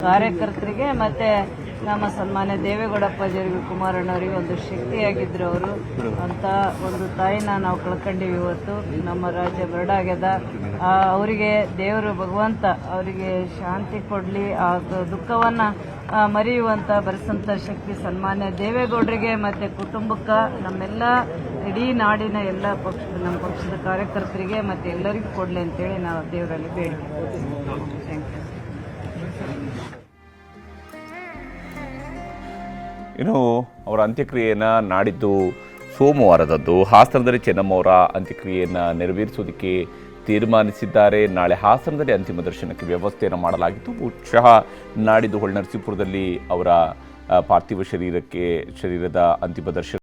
ಕಾರ್ಯಕರ್ತರಿಗೆ ಮತ್ತೆ ನಮ್ಮ ಸನ್ಮಾನ್ಯ ದೇವೇಗೌಡಪ್ಪಾಜಿಯವರಿಗೆ ಕುಮಾರಣ್ಣವರಿಗೆ ಒಂದು ಶಕ್ತಿಯಾಗಿದ್ರು ಅವರು ಅಂತ ಒಂದು ತಾಯಿನ ನಾವು ಕಳ್ಕೊಂಡಿವಿ. ಇವತ್ತು ನಮ್ಮ ರಾಜ್ಯ ಬರಡಾಗ್ಯದ. ಅವರಿಗೆ ದೇವರು ಭಗವಂತ ಅವರಿಗೆ ಶಾಂತಿ ಕೊಡಲಿ, ಆ ದುಃಖವನ್ನ ಮರೆಯುವಂತ ಭರಿಸಂತ ಶಕ್ತಿ ಸನ್ಮಾನ್ಯ ದೇವೇಗೌಡರಿಗೆ ಮತ್ತೆ ಕುಟುಂಬಕ್ಕೆ, ನಮ್ಮೆಲ್ಲ ಇಡೀ ನಾಡಿನ ಎಲ್ಲ ನಮ್ಮ ಪಕ್ಷದ ಕಾರ್ಯಕರ್ತರಿಗೆ ಮತ್ತೆ ಎಲ್ಲರಿಗೂ ಕೊಡಲಿ ಅಂತೇಳಿ ನಾವು ದೇವರಲ್ಲಿ ಬೇಡಿಕೆ. ಇನ್ನು ಅವರ ಅಂತ್ಯಕ್ರಿಯೆಯನ್ನು ನಾಡಿದ್ದು ಸೋಮವಾರದಂದು ಹಾಸನದಲ್ಲಿ ಚೆನ್ನಮ್ಮ ಅವರ ಅಂತ್ಯಕ್ರಿಯೆಯನ್ನು ನೆರವೇರಿಸುವುದಕ್ಕೆ ತೀರ್ಮಾನಿಸಿದ್ದಾರೆ. ನಾಳೆ ಹಾಸನದಲ್ಲಿ ಅಂತಿಮ ದರ್ಶನಕ್ಕೆ ವ್ಯವಸ್ಥೆಯನ್ನು ಮಾಡಲಾಗಿತ್ತು. ಬಹುಶಃ ನಾಡಿದ್ದು ಹೊಳೆನರಸೀಪುರದಲ್ಲಿ ಅವರ ಪಾರ್ಥಿವ ಶರೀರದ ಅಂತಿಮ ದರ್ಶನ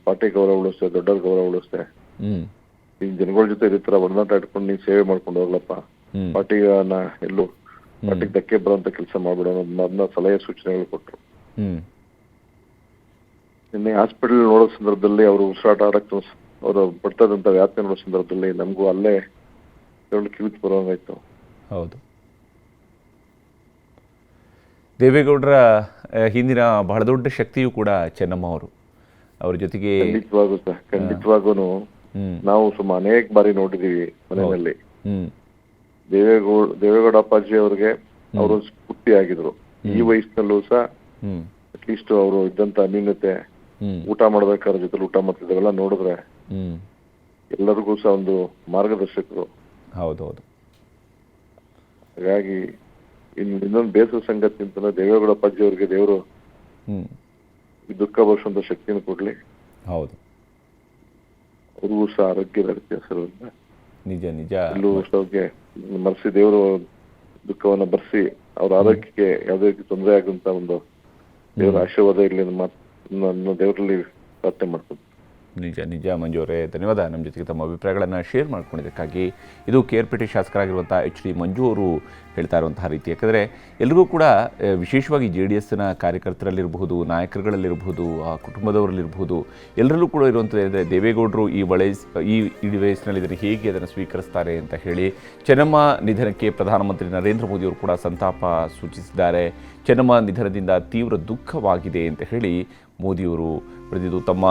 ಪಾರ್ಟಿ ಗೌರವ ಉಳಿಸ್ತೆ, ದೊಡ್ಡವ್ರ ಗೌರವ ಉಳಿಸ್ತೆ. ಹ್ಮ್ ಈಗ ಜನಗಳ ಜೊತೆ ಇದೇ ತರ ಒಡನಾಟ ಇಟ್ಕೊಂಡು ನೀನ್ ಸೇವೆ ಮಾಡ್ಕೊಂಡು ಹೋಗ್ಲಪ್ಪ, ಪಾರ್ಟಿನ ಎಲ್ಲೂ ಪಾರ್ಟಿಗೆ ಧಕ್ಕೆ ಬರೋಂತ ಕೆಲಸ ಮಾಡ್ಬಿಡ ಅನ್ನೋದನ್ನ ಸಲಹೆ ಸೂಚನೆಗಳು ಕೊಟ್ರು. ಹ್ಮ್ ನಿನ್ನೆ ಹಾಸ್ಪಿಟಲ್ ನೋಡೋ ಸಂದರ್ಭದಲ್ಲಿ ಅವರು ಉಸಿರಾಟ ಆಡಕ್ಕೆ ಅವರು ಪಡ್ತಾ ಇದ್ದಂತ ವ್ಯಾಪ್ತಿ ನೋಡೋ ಸಂದರ್ಭದಲ್ಲಿ ನಮಗೂ ಅಲ್ಲೇ ಕಿವಿತ್ ಬರೋಂಗಾಯ್ತು. ಹೌದು, ದೇವೇಗೌಡರ ಹಿಂದಿನ ಬಹಳ ದೊಡ್ಡ ಶಕ್ತಿಯೂ ಕೂಡ ಚೆನ್ನಮ್ಮ ಅವರು. ಅವ್ರ ಜೊತೆಗೆ ಖಂಡಿತವಾಗೂ ನಾವು ಅನೇಕ ಬಾರಿ ನೋಡಿದೀವಿ ಮನೆಯಲ್ಲಿ. ದೇವೇಗೌಡ ಅಪ್ಪಾಜಿ ಅವ್ರಿಗೆ ಅವರು ಸ್ಫೂರ್ತಿ ಆಗಿದ್ರು. ಈ ವಯಸ್ಸಿನಲ್ಲೂ ಸಹ ಅಟ್ಲೀಸ್ಟ್ ಅವರು ಇದ್ದಂತ ಅನ್ಯೂನ್ಯತೆ, ಊಟ ಮಾಡ್ಬೇಕಾದ್ರೆ ಜೊತೆ ಊಟ ಮಾಡ್ತಿದ್ದಾವೆಲ್ಲ ನೋಡಿದ್ರೆ ಎಲ್ಲರಿಗೂ ಸಹ ಒಂದು ಮಾರ್ಗದರ್ಶಕರು. ಹೌದೌದು. ಹಾಗಾಗಿ ಇನ್ನೊಂದು ಬೇಸರ ಸಂಗತಿ ಅಂತಂದ್ರೆ ದೇವೇಗೌಡ ಅಪ್ಪಾಜಿ ಅವ್ರಿಗೆ ದೇವರು ಈ ದುಃಖ ಭರಿಸುವಂತ ಶಕ್ತಿಯನ್ನು ಕೊಡ್ಲಿ. ಹೌದು, ಅವ್ರಿಗೂ ಸಹ ಆರೋಗ್ಯದ ವ್ಯತ್ಯಾಸಗಳಿಂದ ನಿಜ ನಿಜ ಎಲ್ಲೂ ಅವ್ರಿಗೆ ಮರೆಸಿ ದೇವರು ದುಃಖವನ್ನ ಬರ್ಸಿ ಅವ್ರ ಆರೋಗ್ಯಕ್ಕೆ ಯಾವುದೇ ರೀತಿ ತೊಂದರೆ ಆಗುವಂತ ಒಂದು ದೇವರ ಆಶೀರ್ವಾದ ಇರಲಿ ಅನ್ನೋ ದೇವರಲ್ಲಿ ಪ್ರಾರ್ಥನೆ ಮಾಡ್ತೀನಿ. ನಿಜ ನಿಜ ಮಂಜು ಅವರೇ, ಧನ್ಯವಾದ ನಮ್ಮ ಜೊತೆಗೆ ತಮ್ಮ ಅಭಿಪ್ರಾಯಗಳನ್ನು ಶೇರ್ ಮಾಡ್ಕೊಂಡಿದ್ದಕ್ಕಾಗಿ. ಇದು KRPT ಶಾಸಕರಾಗಿರುವಂಥ HD ಮಂಜು ಅವರು ಹೇಳ್ತಾ ಇರುವಂತಹ ರೀತಿ. ಯಾಕಂದರೆ ಎಲ್ರಿಗೂ ಕೂಡ ವಿಶೇಷವಾಗಿ JDSನ ಕಾರ್ಯಕರ್ತರಲ್ಲಿರಬಹುದು, ನಾಯಕರುಗಳಲ್ಲಿರಬಹುದು, ಆ ಕುಟುಂಬದವರಲ್ಲಿರಬಹುದು, ಎಲ್ಲರಲ್ಲೂ ಕೂಡ ಇರುವಂಥದ್ದು ದೇವೇಗೌಡರು ಈ ಇಡೀ ವಯಸ್ಸಿನಲ್ಲಿ ಇದನ್ನು ಹೇಗೆ ಅದನ್ನು ಸ್ವೀಕರಿಸ್ತಾರೆ ಅಂತ ಹೇಳಿ. ಚೆನ್ನಮ್ಮ ನಿಧನಕ್ಕೆ ಪ್ರಧಾನಮಂತ್ರಿ ನರೇಂದ್ರ ಮೋದಿಯವರು ಕೂಡ ಸಂತಾಪ ಸೂಚಿಸಿದ್ದಾರೆ. ಚೆನ್ನಮ್ಮ ನಿಧನದಿಂದ ತೀವ್ರ ದುಃಖವಾಗಿದೆ ಅಂತ ಹೇಳಿ ಮೋದಿಯವರು ಬರೆದಿದ್ದು, ತಮ್ಮ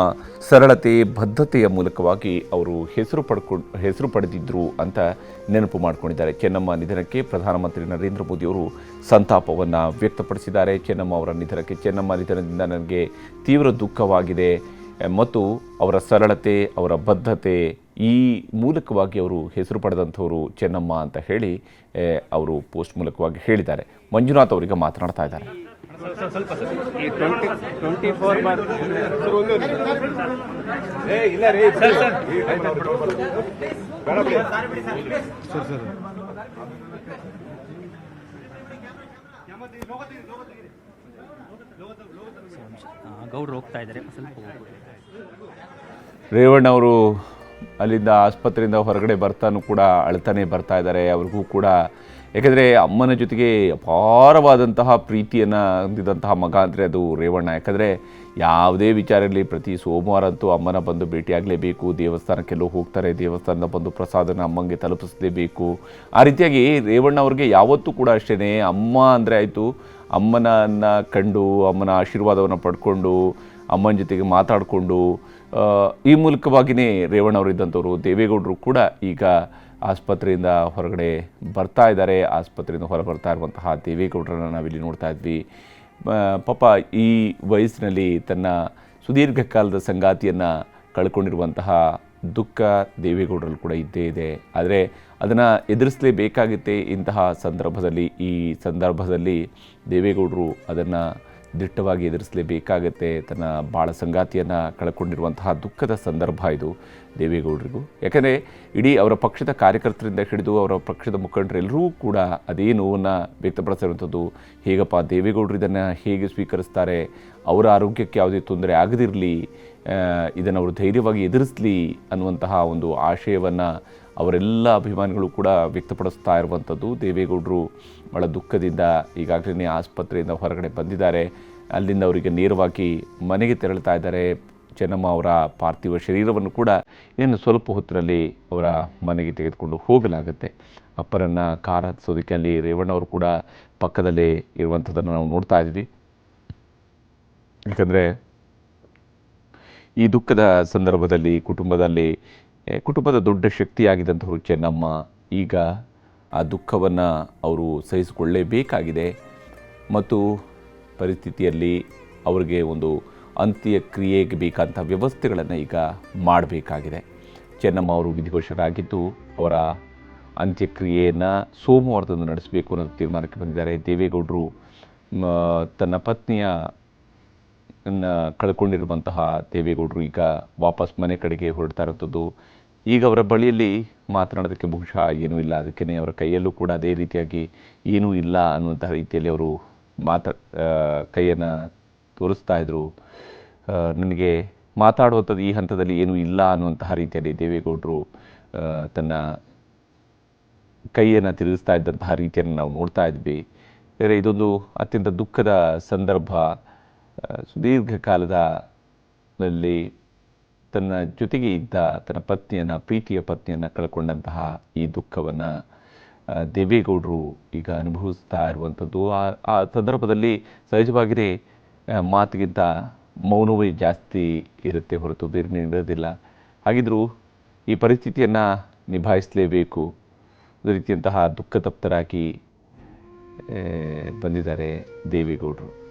ಸರಳತೆ ಬದ್ಧತೆಯ ಮೂಲಕವಾಗಿ ಅವರು ಹೆಸರು ಪಡೆದಿದ್ದರು ಅಂತ ನೆನಪು ಮಾಡಿಕೊಂಡಿದ್ದಾರೆ. ಚೆನ್ನಮ್ಮ ನಿಧನಕ್ಕೆ ಪ್ರಧಾನಮಂತ್ರಿ ನರೇಂದ್ರ ಮೋದಿಯವರು ಸಂತಾಪವನ್ನು ವ್ಯಕ್ತಪಡಿಸಿದ್ದಾರೆ. ಚೆನ್ನಮ್ಮ ಅವರ ನಿಧನಕ್ಕೆ, ಚೆನ್ನಮ್ಮ ನಿಧನದಿಂದ ನನಗೆ ತೀವ್ರ ದುಃಖವಾಗಿದೆ ಮತ್ತು ಅವರ ಸರಳತೆ, ಅವರ ಬದ್ಧತೆ ಈ ಮೂಲಕವಾಗಿ ಅವರು ಹೆಸರು ಪಡೆದಂಥವರು ಚೆನ್ನಮ್ಮ ಅಂತ ಹೇಳಿ ಅವರು ಪೋಸ್ಟ್ ಮೂಲಕವಾಗಿ ಹೇಳಿದ್ದಾರೆ. ಮಂಜುನಾಥ್ ಅವರಿಗೆ ಮಾತನಾಡ್ತಾ ಇದ್ದಾರೆ. ಗೌಡ್ರು ಹೋಗ್ತಾ ಇದ್ದಾರೆ, ಸ್ವಲ್ಪ ರೇವಣ್ಣ ಅವರು ಅಲ್ಲಿಂದ ಆಸ್ಪತ್ರೆಯಿಂದ ಹೊರಗಡೆ ಬರ್ತಾನೂ ಕೂಡ ಅಳ್ತಾನೆ ಬರ್ತಾ ಇದ್ದಾರೆ. ಅವ್ರಿಗೂ ಕೂಡ ಯಾಕೆಂದರೆ ಅಮ್ಮನ ಜೊತೆಗೆ ಅಪಾರವಾದಂತಹ ಪ್ರೀತಿಯನ್ನು ಹೊಂದಿದಂತಹ ಮಗ ಅಂದರೆ ಅದು ರೇವಣ್ಣ. ಯಾಕಂದರೆ ಯಾವುದೇ ವಿಚಾರ ಇರಲಿ, ಪ್ರತಿ ಸೋಮವಾರ ಅಂತೂ ಅಮ್ಮನ ಬಂದು ಭೇಟಿಯಾಗಲೇಬೇಕು. ದೇವಸ್ಥಾನಕ್ಕೆಲ್ಲೋ ಹೋಗ್ತಾರೆ, ದೇವಸ್ಥಾನದ ಬಂದು ಪ್ರಸಾದನ ಅಮ್ಮಂಗೆ ತಲುಪಿಸಲೇಬೇಕು. ಆ ರೀತಿಯಾಗಿ ರೇವಣ್ಣ ಅವ್ರಿಗೆ ಯಾವತ್ತೂ ಕೂಡ ಅಷ್ಟೇ, ಅಮ್ಮ ಅಂದರೆ ಆಯಿತು, ಅಮ್ಮನನ್ನು ಕಂಡು ಅಮ್ಮನ ಆಶೀರ್ವಾದವನ್ನು ಪಡ್ಕೊಂಡು ಅಮ್ಮನ ಜೊತೆಗೆ ಮಾತಾಡಿಕೊಂಡು ಈ ಮೂಲಕವಾಗಿಯೇ ರೇವಣ್ಣ ಅವರು ಇದ್ದಂಥವ್ರು. ದೇವೇಗೌಡರು ಕೂಡ ಈಗ ಆಸ್ಪತ್ರೆಯಿಂದ ಹೊರಗಡೆ ಬರ್ತಾ ಇದ್ದಾರೆ. ಆಸ್ಪತ್ರೆಯಿಂದ ಹೊರ ಬರ್ತಾ ಇರುವಂತಹ ದೇವೇಗೌಡರನ್ನು ನಾವಿಲ್ಲಿ ನೋಡ್ತಾ ಇದ್ವಿ. ಪಾಪ ಈ ವಯಸ್ಸಿನಲ್ಲಿ ತನ್ನ ಸುದೀರ್ಘ ಕಾಲದ ಸಂಗಾತಿಯನ್ನು ಕಳ್ಕೊಂಡಿರುವಂತಹ ದುಃಖ ದೇವೇಗೌಡರಲ್ಲಿ ಕೂಡ ಇದ್ದೇ ಇದೆ. ಆದರೆ ಅದನ್ನು ಎದುರಿಸಲೇಬೇಕಾಗುತ್ತೆ ಇಂತಹ ಸಂದರ್ಭದಲ್ಲಿ. ಈ ಸಂದರ್ಭದಲ್ಲಿ ದೇವೇಗೌಡರು ಅದನ್ನು ದಿಟ್ಟವಾಗಿ ಎದುರಿಸಲೇಬೇಕಾಗತ್ತೆ. ತನ್ನ ಬಾಳ ಸಂಗಾತಿಯನ್ನು ಕಳ್ಕೊಂಡಿರುವಂತಹ ದುಃಖದ ಸಂದರ್ಭ ಇದು ದೇವೇಗೌಡರಿಗೂ. ಯಾಕಂದರೆ ಇಡೀ ಅವರ ಪಕ್ಷದ ಕಾರ್ಯಕರ್ತರಿಂದ ಹಿಡಿದು ಅವರ ಪಕ್ಷದ ಮುಖಂಡರೆಲ್ಲರೂ ಕೂಡ ಅದೇ ನೋವನ್ನು ವ್ಯಕ್ತಪಡಿಸಿರುವಂಥದ್ದು. ಹೇಗಪ್ಪ ದೇವೇಗೌಡರು ಇದನ್ನು ಹೇಗೆ ಸ್ವೀಕರಿಸ್ತಾರೆ, ಅವರ ಆರೋಗ್ಯಕ್ಕೆ ಯಾವುದೇ ತೊಂದರೆ ಆಗದಿರಲಿ, ಇದನ್ನು ಅವರು ಧೈರ್ಯವಾಗಿ ಎದುರಿಸಲಿ ಅನ್ನುವಂತಹ ಒಂದು ಆಶಯವನ್ನು ಅವರೆಲ್ಲ ಅಭಿಮಾನಿಗಳು ಕೂಡ ವ್ಯಕ್ತಪಡಿಸ್ತಾ ಇರುವಂಥದ್ದು. ದೇವೇಗೌಡರು ಭಾಳ ದುಃಖದಿಂದ ಈಗಾಗಲೇ ಆಸ್ಪತ್ರೆಯಿಂದ ಹೊರಗಡೆ ಬಂದಿದ್ದಾರೆ. ಅಲ್ಲಿಂದ ಅವರಿಗೆ ನೇರವಾಗಿ ಮನೆಗೆ ತೆರಳುತ್ತಾ ಇದ್ದಾರೆ. ಚೆನ್ನಮ್ಮ ಅವರ ಪಾರ್ಥಿವ ಶರೀರವನ್ನು ಕೂಡ ಇನ್ನು ಸ್ವಲ್ಪ ಹೊತ್ತಿನಲ್ಲಿ ಅವರ ಮನೆಗೆ ತೆಗೆದುಕೊಂಡು ಹೋಗಲಾಗುತ್ತೆ. ಅಪ್ಪರನ್ನು ಕಾರ್ ಹತ್ತಿಸೋದಕ್ಕೆ ಅಲ್ಲಿ ರೇವಣ್ಣವರು ಕೂಡ ಪಕ್ಕದಲ್ಲೇ ಇರುವಂಥದ್ದನ್ನು ನಾವು ನೋಡ್ತಾ ಇದ್ವಿ. ಯಾಕಂದರೆ ಈ ದುಃಖದ ಸಂದರ್ಭದಲ್ಲಿ ಕುಟುಂಬದ ದೊಡ್ಡ ಶಕ್ತಿಯಾಗಿದ್ದಂಥವ್ರು ಚೆನ್ನಮ್ಮ. ಈಗ ಆ ದುಃಖವನ್ನು ಅವರು ಸಹಿಸಿಕೊಳ್ಳಲೇಬೇಕಾಗಿದೆ ಮತ್ತು ಪರಿಸ್ಥಿತಿಯಲ್ಲಿ ಅವರಿಗೆ ಒಂದು ಅಂತ್ಯಕ್ರಿಯೆಗೆ ಬೇಕಾದಂಥ ವ್ಯವಸ್ಥೆಗಳನ್ನು ಈಗ ಮಾಡಬೇಕಾಗಿದೆ. ಚೆನ್ನಮ್ಮ ಅವರು ವಿಧಿವಶರಾಗಿದ್ದು ಅವರ ಅಂತ್ಯಕ್ರಿಯೆಯನ್ನು ಸೋಮವಾರದಂದು ನಡೆಸಬೇಕು ಅನ್ನೋ ತೀರ್ಮಾನಕ್ಕೆ ಬಂದಿದ್ದಾರೆ. ದೇವೇಗೌಡರು ತನ್ನ ಪತ್ನಿಯ ಕಳ್ಕೊಂಡಿರುವಂತಹ ದೇವೇಗೌಡರು ಈಗ ವಾಪಸ್ ಮನೆ ಕಡೆಗೆ ಹೊರಡ್ತಾ ಇರೋಂಥದ್ದು. ಈಗ ಅವರ ಬಳಿಯಲ್ಲಿ ಮಾತನಾಡೋದಕ್ಕೆ ಬಹುಶಃ ಏನೂ ಇಲ್ಲ. ಅದಕ್ಕೇ ಅವರ ಕೈಯಲ್ಲೂ ಕೂಡ ಅದೇ ರೀತಿಯಾಗಿ ಏನೂ ಇಲ್ಲ ಅನ್ನುವಂಥ ರೀತಿಯಲ್ಲಿ ಅವರು ಕೈಯನ್ನು ತೋರಿಸ್ತಾ ಇದ್ದರು. ನನಗೆ ಮಾತಾಡುವಂಥದ್ದು ಈ ಹಂತದಲ್ಲಿ ಏನೂ ಇಲ್ಲ ಅನ್ನುವಂತಹ ರೀತಿಯಲ್ಲಿ ದೇವೇಗೌಡರು ತನ್ನ ಕೈಯನ್ನು ತಿರುಗಿಸ್ತಾ ಇದ್ದಂತಹ ರೀತಿಯನ್ನು ನಾವು ನೋಡ್ತಾ ಇದ್ವಿ. ಬೇರೆ ಇದೊಂದು ಅತ್ಯಂತ ದುಃಖದ ಸಂದರ್ಭ. ಸುದೀರ್ಘ ಕಾಲದಲ್ಲಿ ತನ್ನ ಜೊತೆಗೆ ಇದ್ದ ತನ್ನ ಪತ್ನಿಯನ್ನು, ಪ್ರೀತಿಯ ಪತ್ನಿಯನ್ನು ಕಳ್ಕೊಂಡಂತಹ ಈ ದುಃಖವನ್ನು ದೇವೇಗೌಡರು ಈಗ ಅನುಭವಿಸ್ತಾ ಇರುವಂಥದ್ದು. ಆ ಸಂದರ್ಭದಲ್ಲಿ ಸಹಜವಾಗಿಯೇ ಮಾತಿಗಿಂತ ಮೌನವೇ ಜಾಸ್ತಿ ಇರುತ್ತೆ ಹೊರತು ಬೇರೆ ಇರೋದಿಲ್ಲ. ಹಾಗಿದ್ರೂ ಈ ಪರಿಸ್ಥಿತಿಯನ್ನು ನಿಭಾಯಿಸಲೇಬೇಕು. ಒಂದು ರೀತಿಯಂತಹ ದುಃಖತಪ್ತರಾಗಿ ಬಂದಿದ್ದಾರೆ ದೇವೇಗೌಡರು.